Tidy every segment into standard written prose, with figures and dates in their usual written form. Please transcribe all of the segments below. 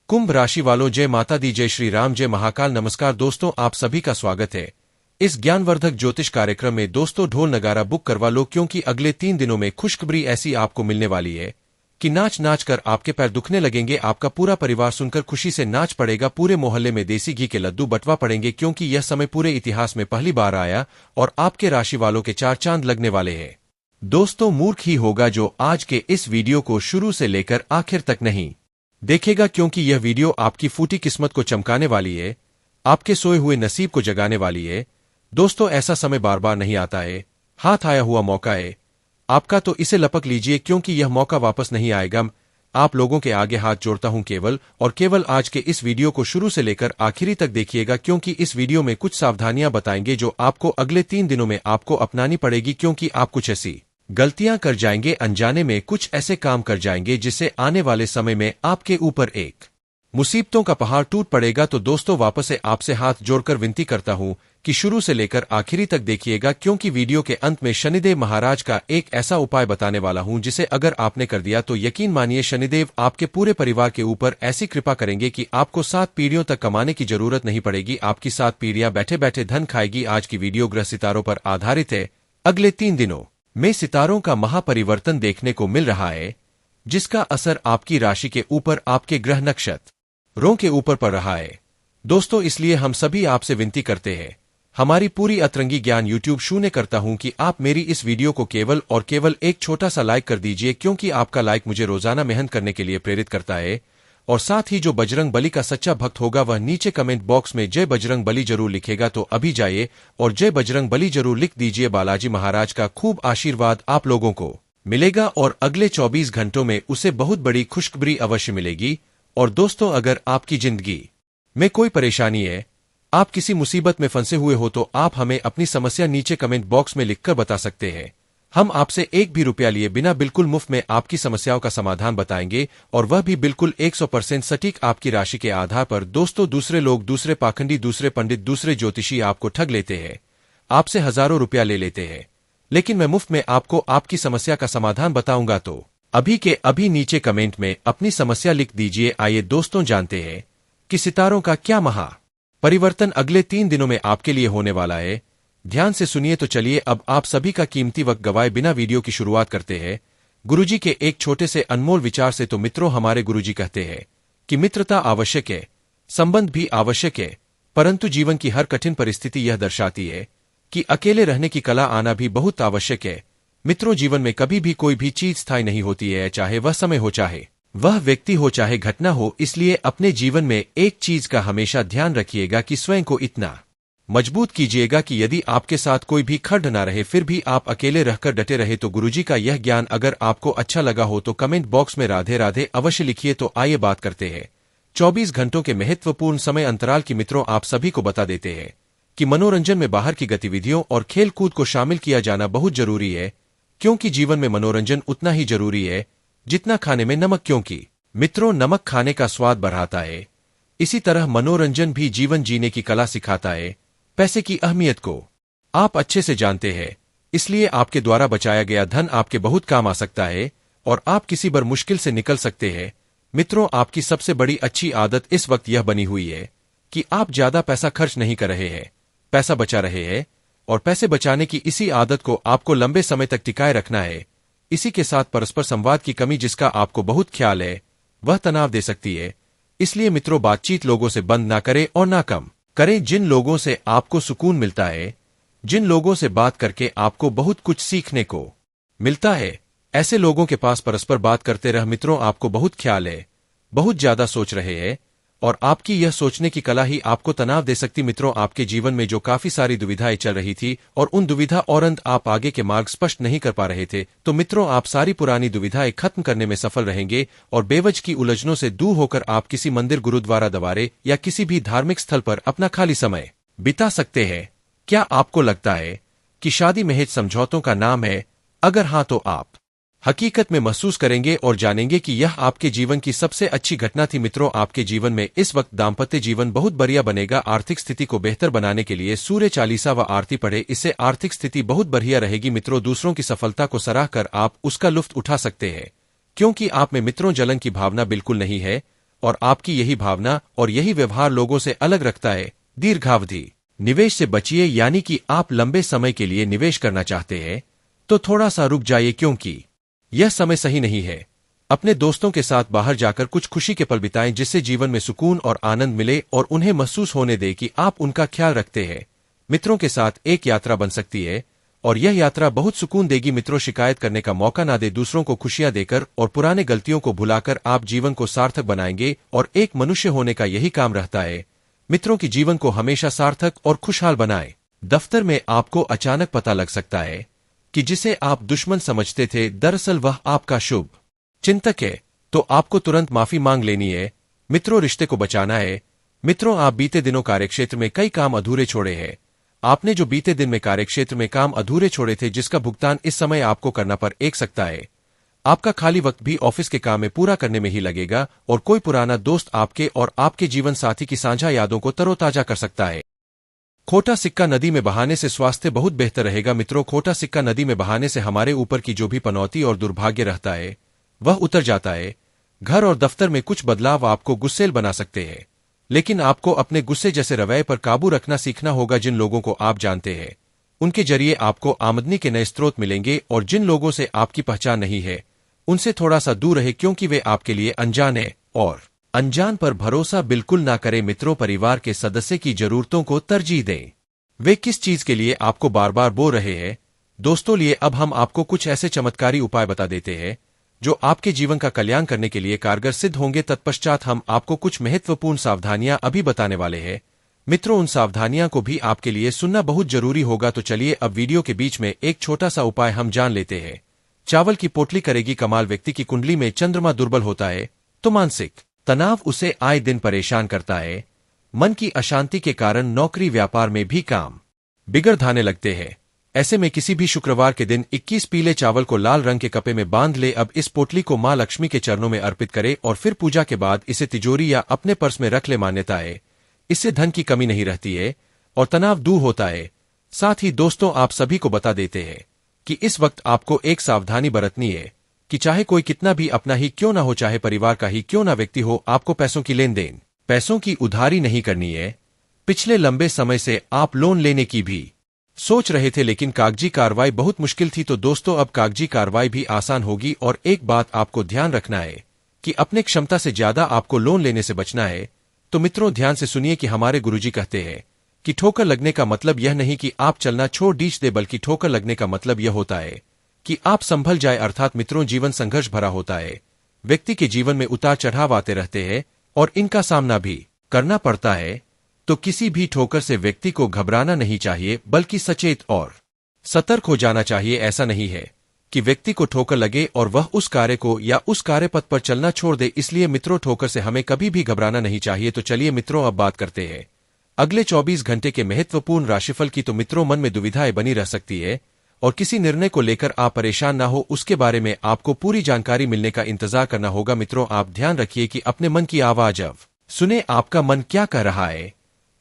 कुंभ राशि वालों, जय माता दी, जय श्री राम, जय महाकाल। नमस्कार दोस्तों, आप सभी का स्वागत है इस ज्ञानवर्धक ज्योतिष कार्यक्रम में। दोस्तों, ढोल नगारा बुक करवा लो, क्योंकि अगले 3 दिनों में खुशखबरी ऐसी आपको मिलने वाली है कि नाच नाच कर आपके पैर दुखने लगेंगे। आपका पूरा परिवार सुनकर खुशी से नाच पड़ेगा। पूरे मोहल्ले में देसी घी के लड्डू बंटवा पड़ेंगे, क्योंकि यह समय पूरे इतिहास में पहली बार आया और आपके राशि वालों के 4 चांद लगने वाले हैं। दोस्तों, मूर्ख ही होगा जो आज के इस वीडियो को शुरू से लेकर आखिर तक नहीं देखेगा, क्योंकि यह वीडियो आपकी फूटी किस्मत को चमकाने वाली है, आपके सोए हुए नसीब को जगाने वाली है। दोस्तों, ऐसा समय बार बार नहीं आता है, हाथ आया हुआ मौका है आपका, तो इसे लपक लीजिए, क्योंकि यह मौका वापस नहीं आएगा। आप लोगों के आगे हाथ जोड़ता हूं, केवल और केवल आज के इस वीडियो को शुरू से लेकर आखिरी तक देखिएगा, क्योंकि इस वीडियो में कुछ सावधानियां बताएंगे जो आपको अगले 3 दिनों में आपको अपनानी पड़ेगी, क्योंकि आप कुछ ऐसी गलतियां कर जाएंगे, अनजाने में कुछ ऐसे काम कर जाएंगे जिससे आने वाले समय में आपके ऊपर एक मुसीबतों का पहाड़ टूट पड़ेगा। तो दोस्तों, वापस से आपसे हाथ जोड़कर विनती करता हूं कि शुरू से लेकर आखिरी तक देखिएगा, क्योंकि वीडियो के अंत में शनिदेव महाराज का एक ऐसा उपाय बताने वाला हूं जिसे अगर आपने कर दिया तो यकीन मानिए शनिदेव आपके पूरे परिवार के ऊपर ऐसी कृपा करेंगे कि आपको 7 पीढ़ियों तक कमाने की जरूरत नहीं पड़ेगी। आपकी 7 पीढ़ियां बैठे बैठे धन खाएगी। आज की वीडियो ग्रह सितारों पर आधारित है। अगले 3 दिनों में सितारों का महापरिवर्तन देखने को मिल रहा है, जिसका असर आपकी राशि के ऊपर, आपके ग्रह नक्षत्रों के ऊपर पड़ रहा है। दोस्तों, इसलिए हम सभी आपसे विनती करते हैं, हमारी पूरी अतरंगी ज्ञान यूट्यूब शून्य करता हूं कि आप मेरी इस वीडियो को केवल और केवल एक छोटा सा लाइक कर दीजिए, क्योंकि आपका लाइक मुझे रोजाना मेहनत करने के लिए प्रेरित करता है। और साथ ही जो बजरंग बली का सच्चा भक्त होगा वह नीचे कमेंट बॉक्स में जय बजरंग बली जरूर लिखेगा। तो अभी जाइए और जय बजरंग बली जरूर लिख दीजिए। बालाजी महाराज का खूब आशीर्वाद आप लोगों को मिलेगा और अगले 24 घंटों में उसे बहुत बड़ी खुशखबरी अवश्य मिलेगी। और दोस्तों, अगर आपकी जिंदगी में कोई परेशानी है, आप किसी मुसीबत में फंसे हुए हो, तो आप हमें अपनी समस्या नीचे कमेंट बॉक्स में लिखकर बता सकते हैं। हम आपसे 1 भी रुपया लिए बिना बिल्कुल मुफ्त में आपकी समस्याओं का समाधान बताएंगे, और वह भी बिल्कुल 100% सटीक आपकी राशि के आधार पर। दोस्तों, दूसरे लोग, दूसरे पाखंडी, दूसरे पंडित, दूसरे ज्योतिषी आपको ठग लेते हैं, आपसे हजारों रुपया ले लेते हैं, लेकिन मैं मुफ्त में आपको आपकी समस्या का समाधान बताऊंगा। तो अभी के अभी नीचे कमेंट में अपनी समस्या लिख दीजिए। आइए दोस्तों, जानते हैं कि सितारों का क्या महा परिवर्तन अगले 3 दिनों में आपके लिए होने वाला है। ध्यान से सुनिए। तो चलिए अब आप सभी का कीमती वक्त गवाए बिना वीडियो की शुरुआत करते हैं गुरुजी के एक छोटे से अनमोल विचार से। तो मित्रों, हमारे गुरुजी कहते हैं कि मित्रता आवश्यक है, संबंध भी आवश्यक है, परंतु जीवन की हर कठिन परिस्थिति यह दर्शाती है कि अकेले रहने की कला आना भी बहुत आवश्यक है। मित्रों, जीवन में कभी भी कोई भी चीज स्थायी नहीं होती है, चाहे वह समय हो, चाहे वह व्यक्ति हो, चाहे घटना हो। इसलिए अपने जीवन में एक चीज का हमेशा ध्यान रखिएगा कि स्वयं को इतना मजबूत कीजिएगा कि यदि आपके साथ कोई भी खड़ न रहे, फिर भी आप अकेले रहकर डटे रहे। तो गुरुजी का यह ज्ञान अगर आपको अच्छा लगा हो तो कमेंट बॉक्स में राधे राधे अवश्य लिखिए। तो आइए बात करते हैं 24 घंटों के महत्वपूर्ण समय अंतराल की। मित्रों, आप सभी को बता देते हैं कि मनोरंजन में बाहर की गतिविधियों और खेल कूद को शामिल किया जाना बहुत जरूरी है, क्योंकि जीवन में मनोरंजन उतना ही जरूरी है जितना खाने में नमक, क्योंकि मित्रों, नमक खाने का स्वाद बढ़ाता है, इसी तरह मनोरंजन भी जीवन जीने की कला सिखाता है। पैसे की अहमियत को आप अच्छे से जानते हैं, इसलिए आपके द्वारा बचाया गया धन आपके बहुत काम आ सकता है और आप किसी बार मुश्किल से निकल सकते हैं। मित्रों, आपकी सबसे बड़ी अच्छी आदत इस वक्त यह बनी हुई है कि आप ज्यादा पैसा खर्च नहीं कर रहे हैं, पैसा बचा रहे हैं, और पैसे बचाने की इसी आदत को आपको लंबे समय तक टिकाए रखना है। इसी के साथ परस्पर संवाद की कमी, जिसका आपको बहुत ख्याल है, वह तनाव दे सकती है। इसलिए मित्रों, बातचीत लोगों से बंद ना करें और ना कम करें। जिन लोगों से आपको सुकून मिलता है, जिन लोगों से बात करके आपको बहुत कुछ सीखने को मिलता है, ऐसे लोगों के पास परस्पर बात करते रह। मित्रों, आपको बहुत ख्याल है, बहुत ज्यादा सोच रहे हैं, और आपकी यह सोचने की कला ही आपको तनाव दे सकती। मित्रों, आपके जीवन में जो काफी सारी दुविधाएं चल रही थी और उन दुविधा और अंत आप आगे के मार्ग स्पष्ट नहीं कर पा रहे थे, तो मित्रों, आप सारी पुरानी दुविधाएं खत्म करने में सफल रहेंगे और बेवजह की उलझनों से दूर होकर आप किसी मंदिर, गुरुद्वारा, दरबारे या किसी भी धार्मिक स्थल पर अपना खाली समय बिता सकते हैं। क्या आपको लगता है कि शादी महज समझौतों का नाम है? अगर हां, तो आप हकीकत में महसूस करेंगे और जानेंगे कि यह आपके जीवन की सबसे अच्छी घटना थी। मित्रों, आपके जीवन में इस वक्त दाम्पत्य जीवन बहुत बढ़िया बनेगा। आर्थिक स्थिति को बेहतर बनाने के लिए सूर्य चालीसा व आरती पढ़े, इससे आर्थिक स्थिति बहुत बढ़िया रहेगी। मित्रों, दूसरों की सफलता को सराह कर आप उसका लुत्फ उठा सकते हैं, क्योंकि आप में मित्रों जलन की भावना बिल्कुल नहीं है और आपकी यही भावना और यही व्यवहार लोगों से अलग रखता है। दीर्घावधि निवेश से बचिए, यानी कि आप लंबे समय के लिए निवेश करना चाहते हैं तो थोड़ा सा रुक जाइए, क्योंकि यह समय सही नहीं है। अपने दोस्तों के साथ बाहर जाकर कुछ खुशी के पल बिताएं, जिससे जीवन में सुकून और आनंद मिले और उन्हें महसूस होने दे कि आप उनका ख्याल रखते हैं। मित्रों के साथ एक यात्रा बन सकती है और यह यात्रा बहुत सुकून देगी। मित्रों, शिकायत करने का मौका ना दे, दूसरों को खुशियां देकर और पुराने गलतियों को भुलाकर आप जीवन को सार्थक बनाएंगे और एक मनुष्य होने का यही काम रहता है। मित्रों की जीवन को हमेशा सार्थक और खुशहाल बनाएं। दफ्तर में आपको अचानक पता लग सकता है कि जिसे आप दुश्मन समझते थे, दरअसल वह आपका शुभ चिंतक है, तो आपको तुरंत माफी मांग लेनी है। मित्रों, रिश्ते को बचाना है। मित्रों, आप बीते दिनों कार्यक्षेत्र में कई काम अधूरे छोड़े हैं। आपने जो बीते दिन में कार्यक्षेत्र में काम अधूरे छोड़े थे, जिसका भुगतान इस समय आपको करना पर एक सकता है। आपका खाली वक्त भी ऑफिस के काम में पूरा करने में ही लगेगा और कोई पुराना दोस्त आपके और आपके जीवन साथी की साझा यादों को तरोताजा कर सकता है। खोटा सिक्का नदी में बहाने से स्वास्थ्य बहुत बेहतर रहेगा। मित्रों, खोटा सिक्का नदी में बहाने से हमारे ऊपर की जो भी पनौती और दुर्भाग्य रहता है वह उतर जाता है। घर और दफ्तर में कुछ बदलाव आपको गुस्सेल बना सकते हैं, लेकिन आपको अपने गुस्से जैसे रवैये पर काबू रखना सीखना होगा। जिन लोगों को आप जानते हैं उनके जरिए आपको आमदनी के नए स्रोत मिलेंगे और जिन लोगों से आपकी पहचान नहीं है उनसे थोड़ा सा दूर रहे, क्योंकि वे आपके लिए अनजान है। और अनजान पर भरोसा बिल्कुल ना करें। मित्रों, परिवार के सदस्य की जरूरतों को तरजीह दें। वे किस चीज के लिए आपको बार बार बोल रहे हैं, दोस्तों लिए अब हम आपको कुछ ऐसे चमत्कारी उपाय बता देते हैं जो आपके जीवन का कल्याण करने के लिए कारगर सिद्ध होंगे। तत्पश्चात हम आपको कुछ महत्वपूर्ण सावधानियां अभी बताने वाले हैं। मित्रों, उन सावधानियां को भी आपके लिए सुनना बहुत जरूरी होगा। तो चलिए अब वीडियो के बीच में एक छोटा सा उपाय हम जान लेते हैं। चावल की पोटली करेगी कमाल। व्यक्ति की कुंडली में चंद्रमा दुर्बल होता है तो मानसिक तनाव उसे आए दिन परेशान करता है। मन की अशांति के कारण नौकरी व्यापार में भी काम बिगड़ धाने लगते हैं। ऐसे में किसी भी शुक्रवार के दिन 21 पीले चावल को लाल रंग के कपे में बांध ले। अब इस पोटली को मां लक्ष्मी के चरणों में अर्पित करे और फिर पूजा के बाद इसे तिजोरी या अपने पर्स में रख ले। मान्यता है इससे धन की कमी नहीं रहती है और तनाव दूर होता है। साथ ही दोस्तों, आप सभी को बता देते हैं कि इस वक्त आपको एक सावधानी बरतनी है कि चाहे कोई कितना भी अपना ही क्यों ना हो, चाहे परिवार का ही क्यों ना व्यक्ति हो, आपको पैसों की लेन देन, पैसों की उधारी नहीं करनी है। पिछले लंबे समय से आप लोन लेने की भी सोच रहे थे, लेकिन कागजी कार्रवाई बहुत मुश्किल थी। तो दोस्तों, अब कागजी कार्रवाई भी आसान होगी। और एक बात आपको ध्यान रखना है कि अपने क्षमता से ज्यादा आपको लोन लेने से बचना है। तो मित्रों, ध्यान से सुनिए कि हमारे गुरुजी कहते हैं कि ठोकर लगने का मतलब यह नहीं कि आप चलना छोड़ दीजिए दे, बल्कि ठोकर लगने का मतलब यह होता है कि आप संभल जाए। अर्थात मित्रों, जीवन संघर्ष भरा होता है। व्यक्ति के जीवन में उतार चढ़ाव आते रहते हैं और इनका सामना भी करना पड़ता है। तो किसी भी ठोकर से व्यक्ति को घबराना नहीं चाहिए, बल्कि सचेत और सतर्क हो जाना चाहिए। ऐसा नहीं है कि व्यक्ति को ठोकर लगे और वह उस कार्य को या उस कार्यपथ पर चलना छोड़ दे। इसलिए मित्रों, ठोकर से हमें कभी भी घबराना नहीं चाहिए। तो चलिए मित्रों, अब बात करते हैं अगले 24 घंटे के महत्वपूर्ण राशिफल की। तो मित्रों, मन में दुविधाएं बनी रह सकती है और किसी निर्णय को लेकर आप परेशान ना हो, उसके बारे में आपको पूरी जानकारी मिलने का इंतजार करना होगा। मित्रों, आप ध्यान रखिए कि अपने मन की आवाज अब सुने। आपका मन क्या कह रहा है,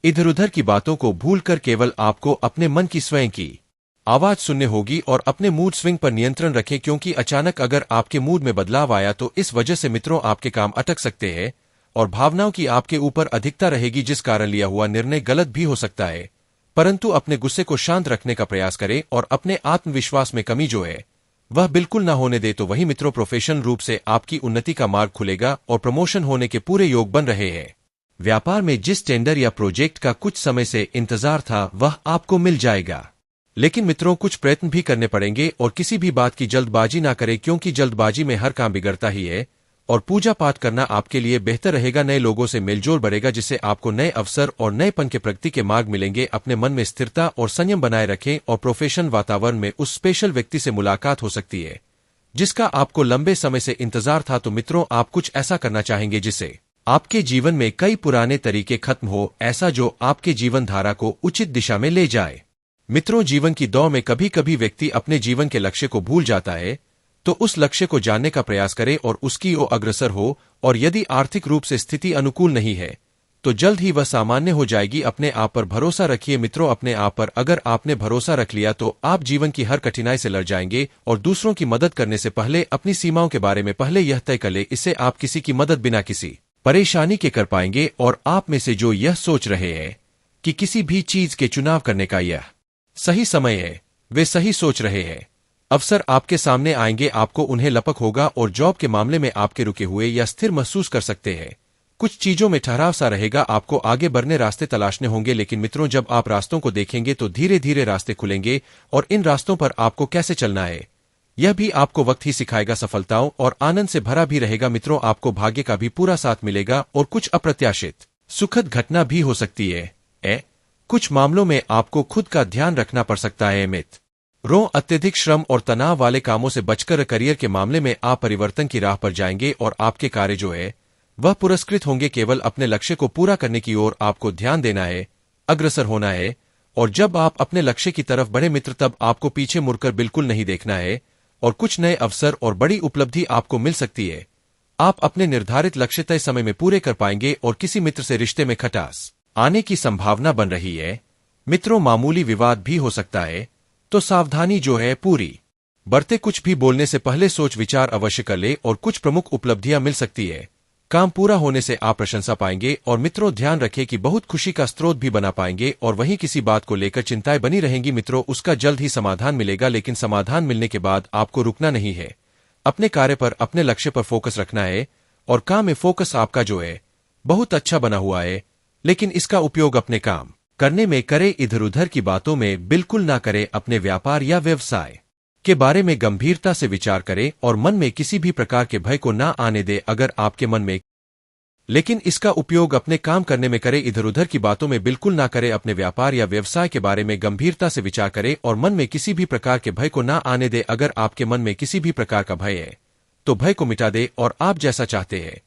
इधर उधर की बातों को भूलकर केवल आपको अपने मन की स्वयं की आवाज सुनने होगी और अपने मूड स्विंग पर नियंत्रण रखें, क्योंकि अचानक अगर आपके मूड में बदलाव आया तो इस वजह से मित्रों आपके काम अटक सकते हैं और भावनाओं की आपके ऊपर अधिकता रहेगी, जिस कारण लिया हुआ निर्णय गलत भी हो सकता है। परंतु अपने गुस्से को शांत रखने का प्रयास करें और अपने आत्मविश्वास में कमी जो है वह बिल्कुल ना होने दे। तो वही मित्रों, प्रोफेशनल रूप से आपकी उन्नति का मार्ग खुलेगा और प्रमोशन होने के पूरे योग बन रहे हैं। व्यापार में जिस टेंडर या प्रोजेक्ट का कुछ समय से इंतजार था वह आपको मिल जाएगा, लेकिन मित्रों कुछ प्रयत्न भी करने पड़ेंगे और किसी भी बात की जल्दबाजी ना करें, क्योंकि जल्दबाजी में हर काम बिगड़ता ही है। और पूजा पाठ करना आपके लिए बेहतर रहेगा। नए लोगों से मेलजोल बढ़ेगा, जिससे आपको नए अवसर और नएपन के प्रगति के मार्ग मिलेंगे। अपने मन में स्थिरता और संयम बनाए रखें और प्रोफेशनल वातावरण में उस स्पेशल व्यक्ति से मुलाकात हो सकती है जिसका आपको लंबे समय से इंतजार था। तो मित्रों, आप कुछ ऐसा करना चाहेंगे जिससे आपके जीवन में कई पुराने तरीके खत्म हो, ऐसा जो आपके जीवन धारा को उचित दिशा में ले जाए। मित्रों, जीवन की दौड़ में कभी कभी व्यक्ति अपने जीवन के लक्ष्य को भूल जाता है, तो उस लक्ष्य को जानने का प्रयास करे और उसकी ओर अग्रसर हो। और यदि आर्थिक रूप से स्थिति अनुकूल नहीं है तो जल्द ही वह सामान्य हो जाएगी। अपने आप पर भरोसा रखिए मित्रों, अपने आप पर अगर आपने भरोसा रख लिया तो आप जीवन की हर कठिनाई से लड़ जाएंगे। और दूसरों की मदद करने से पहले अपनी सीमाओं के बारे में पहले यह तय कर ले, इससे आप किसी की मदद बिना किसी परेशानी के कर पाएंगे और आप में से जो यह सोच रहे हैं कि किसी भी चीज के चुनाव करने का यह सही समय है, वे सही सोच रहे हैं। अवसर आपके सामने आएंगे, आपको उन्हें लपक होगा और जॉब के मामले में आपके रुके हुए या स्थिर महसूस कर सकते हैं। कुछ चीजों में ठहराव सा रहेगा, आपको आगे बढ़ने रास्ते तलाशने होंगे, लेकिन मित्रों जब आप रास्तों को देखेंगे तो धीरे धीरे रास्ते खुलेंगे और इन रास्तों पर आपको कैसे चलना है यह भी आपको वक्त ही सिखाएगा। सफलताओं और आनंद से भरा भी रहेगा मित्रों, आपको भाग्य का भी पूरा साथ मिलेगा और कुछ अप्रत्याशित सुखद घटना भी हो सकती है। कुछ मामलों में आपको खुद का ध्यान रखना पड़ सकता है मित्रों। अत्यधिक श्रम और तनाव वाले कामों से बचकर करियर के मामले में आप परिवर्तन की राह पर जाएंगे और आपके कार्य जो है वह पुरस्कृत होंगे। केवल अपने लक्ष्य को पूरा करने की ओर आपको ध्यान देना है, अग्रसर होना है, और जब आप अपने लक्ष्य की तरफ बढ़े मित्र तब आपको पीछे मुड़कर बिल्कुल नहीं देखना है और कुछ नए अवसर और बड़ी उपलब्धि आपको मिल सकती है। आप अपने निर्धारित लक्ष्य तय समय में पूरे कर पाएंगे और किसी मित्र से रिश्ते में खटास आने की संभावना बन रही है। मित्रों मामूली विवाद भी हो सकता है, तो सावधानी जो है पूरी बरते। कुछ भी बोलने से पहले सोच विचार अवश्य कर ले और कुछ प्रमुख उपलब्धियां मिल सकती है। काम पूरा होने से आप प्रशंसा पाएंगे और मित्रों ध्यान रखें कि बहुत खुशी का स्रोत भी बना पाएंगे और वहीं किसी बात को लेकर चिंताएं बनी रहेंगी मित्रों, उसका जल्द ही समाधान मिलेगा। लेकिन समाधान मिलने के बाद आपको रुकना नहीं है, अपने कार्य पर अपने लक्ष्य पर फोकस रखना है और काम में फोकस आपका जो है बहुत अच्छा बना हुआ है, लेकिन इसका उपयोग अपने काम करने में करे, इधर उधर की बातों में बिल्कुल ना करे। अपने व्यापार या व्यवसाय के बारे में गंभीरता से विचार करें और मन में किसी भी प्रकार के भय को ना आने दे अगर आपके मन में, लेकिन इसका उपयोग अपने काम करने में करे, इधर उधर की बातों में बिल्कुल ना करे। अपने व्यापार या व्यवसाय के बारे में गंभीरता से विचार करें और मन में किसी भी प्रकार के भय को ना आने दे। अगर आपके मन में किसी भी प्रकार का भय है तो भय को मिटा दे और आप जैसा चाहते हैं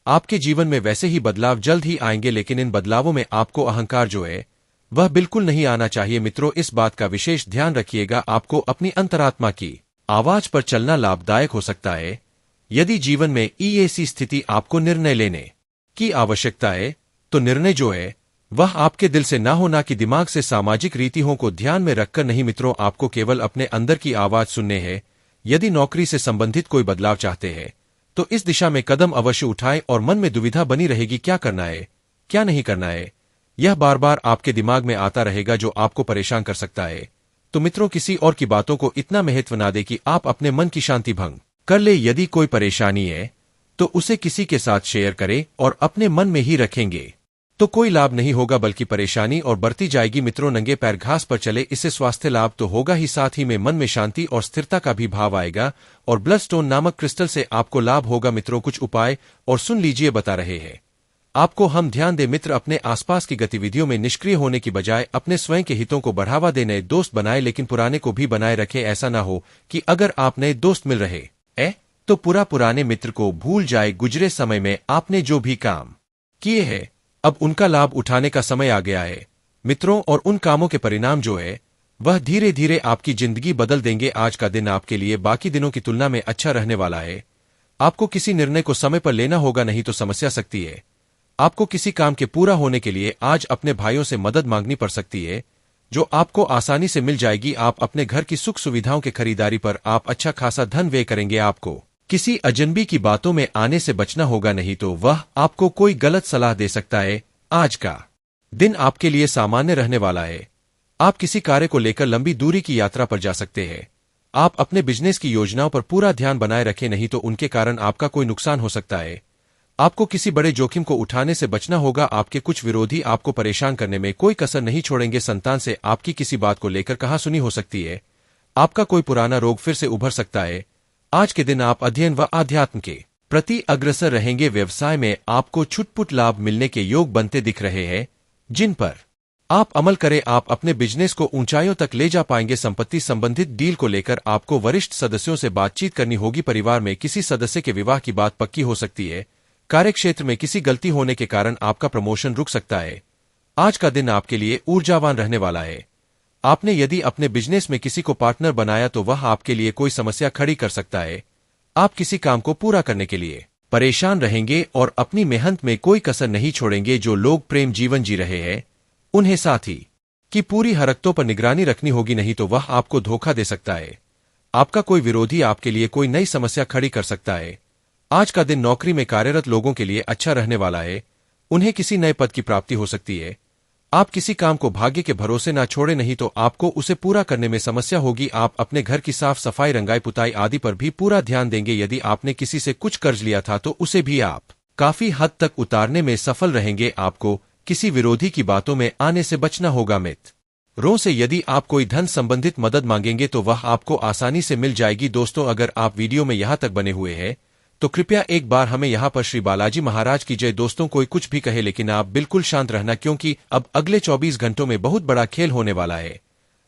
आपके जीवन में वैसे ही बदलाव जल्द ही आएंगे। लेकिन इन बदलावों में आपको अहंकार जो है वह बिल्कुल नहीं आना चाहिए मित्रों, इस बात का विशेष ध्यान रखिएगा। आपको अपनी अंतरात्मा की आवाज पर चलना लाभदायक हो सकता है। यदि जीवन में ऐसी स्थिति आपको निर्णय लेने की आवश्यकता है तो निर्णय जो है वह आपके दिल से ना हो, ना कि दिमाग से। सामाजिक रीतियों को ध्यान में रखकर नहीं मित्रों, आपको केवल अपने अंदर की आवाज सुनने हैं। यदि नौकरी से संबंधित कोई बदलाव चाहते हैं तो इस दिशा में कदम अवश्य उठाएं और मन में दुविधा बनी रहेगी, क्या करना है क्या नहीं करना है, यह बार बार आपके दिमाग में आता रहेगा जो आपको परेशान कर सकता है। तो मित्रों किसी और की बातों को इतना महत्व ना दे कि आप अपने मन की शांति भंग कर ले। यदि कोई परेशानी है तो उसे किसी के साथ शेयर करें और अपने मन में ही रखेंगे तो कोई लाभ नहीं होगा बल्कि परेशानी और बढ़ती जाएगी। मित्रों नंगे पैर घास पर चले, इससे स्वास्थ्य लाभ तो होगा ही, साथ ही में मन में शांति और स्थिरता का भी भाव आएगा और ब्लड स्टोन नामक क्रिस्टल से आपको लाभ होगा। मित्रों कुछ उपाय और सुन लीजिए, बता रहे हैं आपको हम। ध्यान दे मित्र, अपने आसपास की गतिविधियों में निष्क्रिय होने की बजाय अपने स्वयं के हितों को बढ़ावा दे। नए दोस्त बनाए लेकिन पुराने को भी बनाए रखें। ऐसा ना हो कि अगर आप नए दोस्त मिल रहे तो पूरा पुराने मित्र को भूल जाए। गुजरे समय में आपने जो भी काम किए हैं अब उनका लाभ उठाने का समय आ गया है मित्रों, और उन कामों के परिणाम जो है वह धीरे धीरे आपकी जिंदगी बदल देंगे। आज का दिन आपके लिए बाकी दिनों की तुलना में अच्छा रहने वाला है। आपको किसी निर्णय को समय पर लेना होगा, नहीं तो समस्या सकती है। आपको किसी काम के पूरा होने के लिए आज अपने भाइयों से मदद मांगनी पड़ सकती है जो आपको आसानी से मिल जाएगी। आप अपने घर की सुख सुविधाओं के खरीदारी पर आप अच्छा खासा धन व्यय करेंगे। आपको किसी अजनबी की बातों में आने से बचना होगा, नहीं तो वह आपको कोई गलत सलाह दे सकता है। आज का दिन आपके लिए सामान्य रहने वाला है। आप किसी कार्य को लेकर लंबी दूरी की यात्रा पर जा सकते हैं। आप अपने बिजनेस की योजनाओं पर पूरा ध्यान बनाए रखें, नहीं तो उनके कारण आपका कोई नुकसान हो सकता है। आपको किसी बड़े जोखिम को उठाने से बचना होगा। आपके कुछ विरोधी आपको परेशान करने में कोई कसर नहीं छोड़ेंगे। संतान से आपकी किसी बात को लेकर कहासुनी हो सकती है। आपका कोई पुराना रोग फिर से उभर सकता है। आज के दिन आप अध्ययन व आध्यात्म के प्रति अग्रसर रहेंगे। व्यवसाय में आपको छुटपुट लाभ मिलने के योग बनते दिख रहे हैं जिन पर आप अमल करें। आप अपने बिजनेस को ऊंचाइयों तक ले जा पाएंगे। संपत्ति संबंधित डील को लेकर आपको वरिष्ठ सदस्यों से बातचीत करनी होगी। परिवार में किसी सदस्य के विवाह की बात पक्की हो सकती है। कार्यक्षेत्र में किसी गलती होने के कारण आपका प्रमोशन रुक सकता है। आज का दिन आपके लिए ऊर्जावान रहने वाला है। आपने यदि अपने बिजनेस में किसी को पार्टनर बनाया तो वह आपके लिए कोई समस्या खड़ी कर सकता है। आप किसी काम को पूरा करने के लिए परेशान रहेंगे और अपनी मेहनत में कोई कसर नहीं छोड़ेंगे। जो लोग प्रेम जीवन जी रहे हैं उन्हें साथी की पूरी हरकतों पर निगरानी रखनी होगी, नहीं तो वह आपको धोखा दे सकता है। आपका कोई विरोधी आपके लिए कोई नई समस्या खड़ी कर सकता है। आज का दिन नौकरी में कार्यरत लोगों के लिए अच्छा रहने वाला है। उन्हें किसी नए पद की प्राप्ति हो सकती है। आप किसी काम को भाग्य के भरोसे ना छोड़े, नहीं तो आपको उसे पूरा करने में समस्या होगी। आप अपने घर की साफ सफाई, रंगाई पुताई आदि पर भी पूरा ध्यान देंगे। यदि आपने किसी से कुछ कर्ज लिया था तो उसे भी आप काफी हद तक उतारने में सफल रहेंगे। आपको किसी विरोधी की बातों में आने से बचना होगा। मित्रों से यदि आप कोई धन संबंधित मदद मांगेंगे तो वह आपको आसानी से मिल जाएगी। दोस्तों, अगर आप वीडियो में यहां तक बने हुए हैं तो कृपया एक बार हमें यहां पर श्री बालाजी महाराज की जय। दोस्तों, कोई कुछ भी कहे लेकिन आप बिल्कुल शांत रहना, क्योंकि अब अगले 24 घंटों में बहुत बड़ा खेल होने वाला है।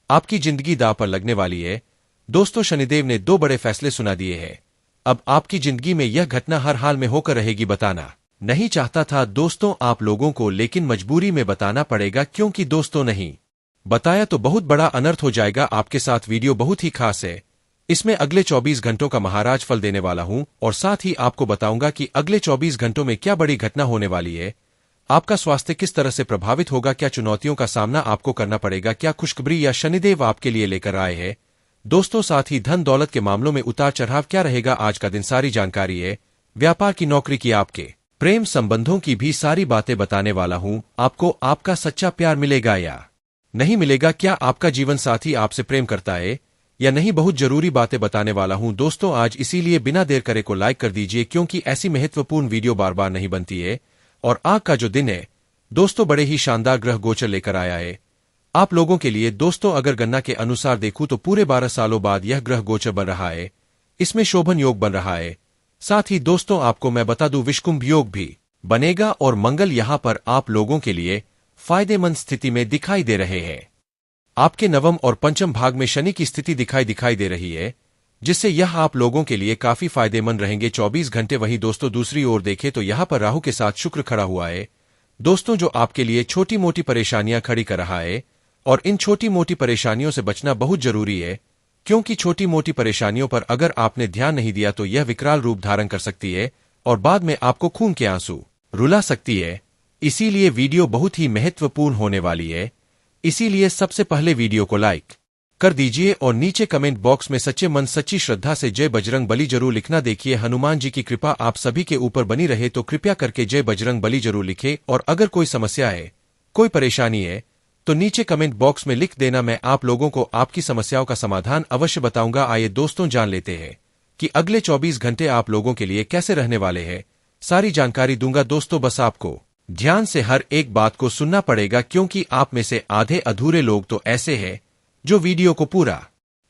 आपकी जिंदगी दांव पर लगने वाली है। दोस्तों, शनिदेव ने 2 बड़े फैसले सुना दिए हैं। अब आपकी जिंदगी में यह घटना हर हाल में होकर रहेगी। बताना नहीं चाहता था दोस्तों आप लोगों को, लेकिन मजबूरी में बताना पड़ेगा, क्योंकि दोस्तों नहीं बताया तो बहुत बड़ा अनर्थ हो जाएगा। आपके साथ वीडियो बहुत ही खास है। इसमें अगले 24 घंटों का महाराज फल देने वाला हूं और साथ ही आपको बताऊंगा कि अगले 24 घंटों में क्या बड़ी घटना होने वाली है। आपका स्वास्थ्य किस तरह से प्रभावित होगा, क्या चुनौतियों का सामना आपको करना पड़ेगा, क्या खुशखबरी या शनिदेव आपके लिए लेकर आए हैं। दोस्तों, साथ ही धन दौलत के मामलों में उतार चढ़ाव क्या रहेगा आज का दिन, सारी जानकारी है। व्यापार की, नौकरी की, आपके प्रेम संबंधों की भी सारी बातें बताने वाला हूं। आपको आपका सच्चा प्यार मिलेगा या नहीं मिलेगा, क्या आपका जीवन साथी आपसे प्रेम करता है या नहीं, बहुत जरूरी बातें बताने वाला हूं दोस्तों आज। इसीलिए बिना देर करे को लाइक कर दीजिए, क्योंकि ऐसी महत्वपूर्ण वीडियो बार बार नहीं बनती है। और आज का जो दिन है दोस्तों बड़े ही शानदार ग्रह गोचर लेकर आया है आप लोगों के लिए। दोस्तों, अगर गणना के अनुसार देखूं तो पूरे 12 सालों बाद यह ग्रह गोचर बन रहा है। इसमें शोभन योग बन रहा है। साथ ही दोस्तों आपको मैं बता दूं विषकुंभ योग भी बनेगा और मंगल यहां पर आप लोगों के लिए फायदेमंद स्थिति में दिखाई दे रहे हैं। आपके नवम और पंचम भाग में शनि की स्थिति दिखाई दे रही है, जिससे यह आप लोगों के लिए काफी फायदेमंद रहेंगे 24 घंटे। वहीं दोस्तों दूसरी ओर देखें तो यहां पर राहु के साथ शुक्र खड़ा हुआ है दोस्तों, जो आपके लिए छोटी मोटी परेशानियां खड़ी कर रहा है। और इन छोटी मोटी परेशानियों से बचना बहुत जरूरी है, क्योंकि छोटी मोटी परेशानियों पर अगर आपने ध्यान नहीं दिया तो यह विकराल रूप धारण कर सकती है और बाद में आपको खून के आंसू रुला सकती है। इसीलिए वीडियो बहुत ही महत्वपूर्ण होने वाली है। इसीलिए सबसे पहले वीडियो को लाइक कर दीजिए और नीचे कमेंट बॉक्स में सच्चे मन सच्ची श्रद्धा से जय बजरंग बली जरूर लिखना। देखिए, हनुमान जी की कृपा आप सभी के ऊपर बनी रहे, तो कृपया करके जय बजरंग बली जरूर लिखे। और अगर कोई समस्या है, कोई परेशानी है तो नीचे कमेंट बॉक्स में लिख देना। मैं आप लोगों को आपकी समस्याओं का समाधान अवश्य बताऊंगा। आइए दोस्तों जान लेते हैं कि अगले 24 घंटे आप लोगों के लिए कैसे रहने वाले हैं। सारी जानकारी दूंगा दोस्तों, बस आपको ध्यान से हर एक बात को सुनना पड़ेगा, क्योंकि आप में से आधे अधूरे लोग तो ऐसे हैं जो वीडियो को पूरा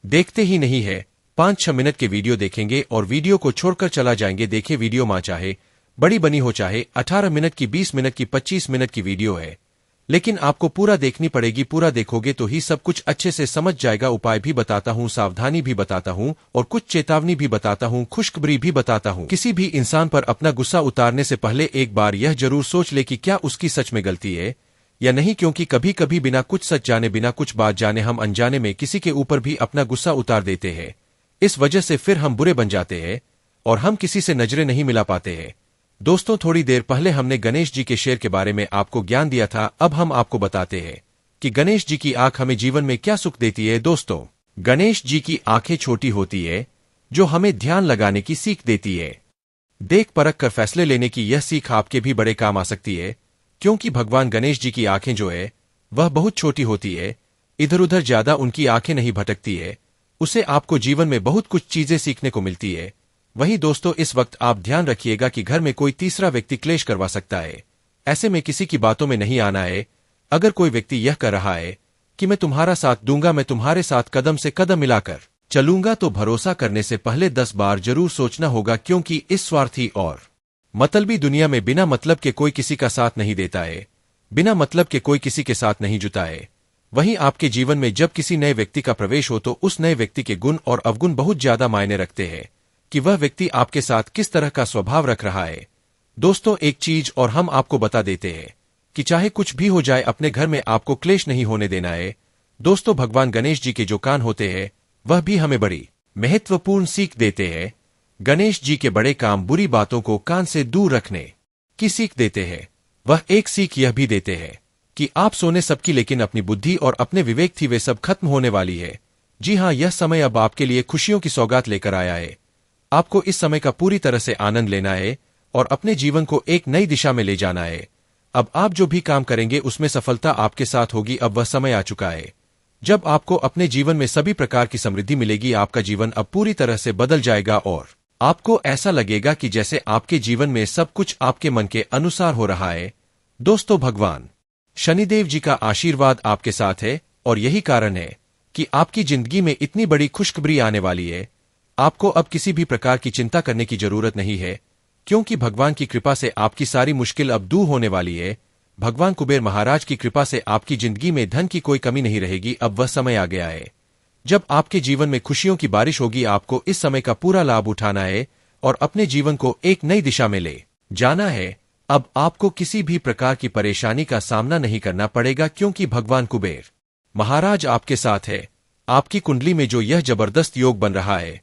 देखते ही नहीं है। 5-6 मिनट के वीडियो देखेंगे और वीडियो को छोड़कर चला जाएंगे। देखिए, वीडियो मां चाहे बड़ी बनी हो, चाहे 18 मिनट की, 20 मिनट की, 25 मिनट की वीडियो है, लेकिन आपको पूरा देखनी पड़ेगी। पूरा देखोगे तो ही सब कुछ अच्छे से समझ जाएगा। उपाय भी बताता हूं, सावधानी भी बताता हूं और कुछ चेतावनी भी बताता हूं, खुशखबरी भी बताता हूं। किसी भी इंसान पर अपना गुस्सा उतारने से पहले एक बार यह जरूर सोच ले कि क्या उसकी सच में गलती है या नहीं, क्योंकि कभी कभी बिना कुछ सच जाने, बिना कुछ बात जाने हम अनजाने में किसी के ऊपर भी अपना गुस्सा उतार देते हैं। इस वजह से फिर हम बुरे बन जाते हैं और हम किसी से नजरें नहीं मिला पाते हैं। दोस्तों, थोड़ी देर पहले हमने गणेश जी के शेर के बारे में आपको ज्ञान दिया था। अब हम आपको बताते हैं कि गणेश जी की आंख हमें जीवन में क्या सुख देती है। दोस्तों, गणेश जी की आंखें छोटी होती है, जो हमें ध्यान लगाने की सीख देती है। देख परख कर फैसले लेने की यह सीख आपके भी बड़े काम आ सकती है, क्योंकि भगवान गणेश जी की आंखें जो है वह बहुत छोटी होती है। इधर उधर ज्यादा उनकी आंखें नहीं भटकती है। उसे आपको जीवन में बहुत कुछ चीजें सीखने को मिलती है। वहीं दोस्तों, इस वक्त आप ध्यान रखिएगा कि घर में कोई तीसरा व्यक्ति क्लेश करवा सकता है। ऐसे में किसी की बातों में नहीं आना है। अगर कोई व्यक्ति यह कर रहा है कि मैं तुम्हारा साथ दूंगा, मैं तुम्हारे साथ कदम से कदम मिलाकर चलूंगा, तो भरोसा करने से पहले 10 बार जरूर सोचना होगा, क्योंकि इस स्वार्थी और मतलबी दुनिया में बिना मतलब के कोई किसी का साथ नहीं देता है, बिना मतलब के कोई किसी के साथ नहीं जुटा है। वहीं आपके जीवन में जब किसी नए व्यक्ति का प्रवेश हो तो उस नए व्यक्ति के गुण और अवगुण बहुत ज्यादा मायने रखते हैं कि वह व्यक्ति आपके साथ किस तरह का स्वभाव रख रहा है। दोस्तों, एक चीज और हम आपको बता देते हैं कि चाहे कुछ भी हो जाए, अपने घर में आपको क्लेश नहीं होने देना है। दोस्तों, भगवान गणेश जी के जो कान होते हैं वह भी हमें बड़ी महत्वपूर्ण सीख देते हैं। गणेश जी के बड़े काम बुरी बातों को कान से दूर रखने की सीख देते हैं। वह एक सीख यह भी देते हैं कि आप सोने सबकी, लेकिन अपनी बुद्धि और अपने विवेक थी वे सब खत्म होने वाली है। जी हां, यह समय अब आपके लिए खुशियों की सौगात लेकर आया है। आपको इस समय का पूरी तरह से आनंद लेना है और अपने जीवन को एक नई दिशा में ले जाना है। अब आप जो भी काम करेंगे उसमें सफलता आपके साथ होगी। अब वह समय आ चुका है जब आपको अपने जीवन में सभी प्रकार की समृद्धि मिलेगी। आपका जीवन अब पूरी तरह से बदल जाएगा और आपको ऐसा लगेगा कि जैसे आपके जीवन में सब कुछ आपके मन के अनुसार हो रहा है। दोस्तों, भगवान शनिदेव जी का आशीर्वाद आपके साथ है और यही कारण है कि आपकी जिंदगी में इतनी बड़ी खुशखबरी आने वाली है। आपको अब किसी भी प्रकार की चिंता करने की जरूरत नहीं है, क्योंकि भगवान की कृपा से आपकी सारी मुश्किल अब दूर होने वाली है। भगवान कुबेर महाराज की कृपा से आपकी जिंदगी में धन की कोई कमी नहीं रहेगी। अब वह समय आ गया है जब आपके जीवन में खुशियों की बारिश होगी। आपको इस समय का पूरा लाभ उठाना है और अपने जीवन को एक नई दिशा में ले जाना है। अब आपको किसी भी प्रकार की परेशानी का सामना नहीं करना पड़ेगा, क्योंकि भगवान कुबेर महाराज आपके साथ है। आपकी कुंडली में जो यह जबरदस्त योग बन रहा है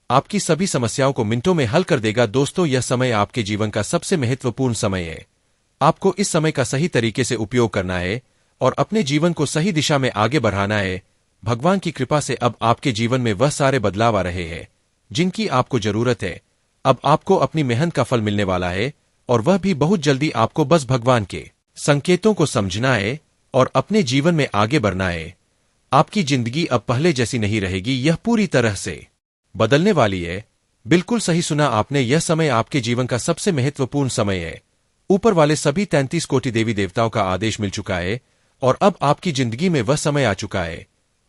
आपकी सभी समस्याओं को मिनटों में हल कर देगा। दोस्तों, यह समय आपके जीवन का सबसे महत्वपूर्ण समय है। आपको इस समय का सही तरीके से उपयोग करना है और अपने जीवन को सही दिशा में आगे बढ़ाना है। भगवान की कृपा से अब आपके जीवन में वह सारे बदलाव आ रहे हैं जिनकी आपको जरूरत है। अब आपको अपनी मेहनत का फल मिलने वाला है और वह भी बहुत जल्दी। आपको बस भगवान के संकेतों को समझना है और अपने जीवन में आगे बढ़ना है। आपकी जिंदगी अब पहले जैसी नहीं रहेगी, यह पूरी तरह से बदलने वाली है। बिल्कुल सही सुना आपने, यह समय आपके जीवन का सबसे महत्वपूर्ण समय है। ऊपर वाले सभी 33 कोटि देवी देवताओं का आदेश मिल चुका है और अब आपकी जिंदगी में वह समय आ चुका है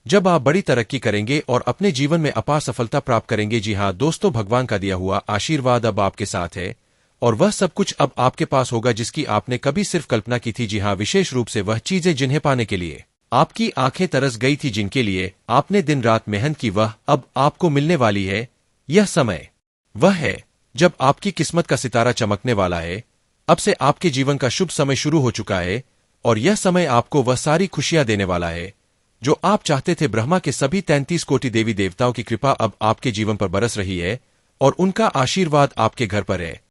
जब आप बड़ी तरक्की करेंगे और अपने जीवन में अपार सफलता प्राप्त करेंगे। जी हाँ दोस्तों, भगवान का दिया हुआ आशीर्वाद अब आपके साथ है और वह सब कुछ अब आपके पास होगा जिसकी आपने कभी सिर्फ कल्पना की थी। जी हाँ, विशेष रूप से वह चीजें जिन्हें पाने के लिए आपकी आंखें तरस गई थी, जिनके लिए आपने दिन रात मेहनत की, वह अब आपको मिलने वाली है। यह समय वह है जब आपकी किस्मत का सितारा चमकने वाला है। अब से आपके जीवन का शुभ समय शुरू हो चुका है और यह समय आपको वह सारी खुशियां देने वाला है जो आप चाहते थे। ब्रह्मा के सभी 33 कोटि देवी देवताओं की कृपा अब आपके जीवन पर बरस रही है और उनका आशीर्वाद आपके घर पर है।